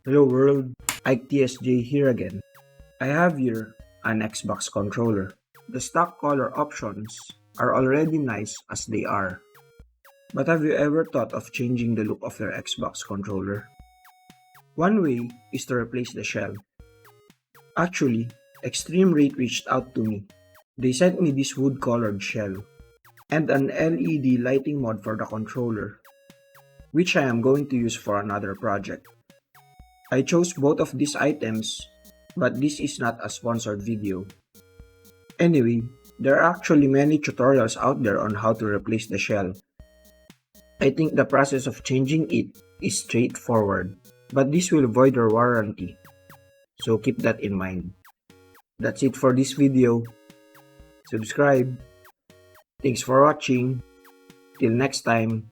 Hello world, Ike TSJ here again. I have here an Xbox controller. The stock color options are already nice as they are. But have you ever thought of changing the look of your Xbox controller? One way is to replace the shell. Actually, Extreme Rate reached out to me. They sent me this wood-colored shell and an LED lighting mod for the controller, which I am going to use for another project. I chose both of these items, but this is not a sponsored video. Anyway, there are actually many tutorials out there on how to replace the shell. I think the process of changing it is straightforward, but this will void your warranty, so keep that in mind. That's it for this video. Subscribe. Thanks for watching. Till next time.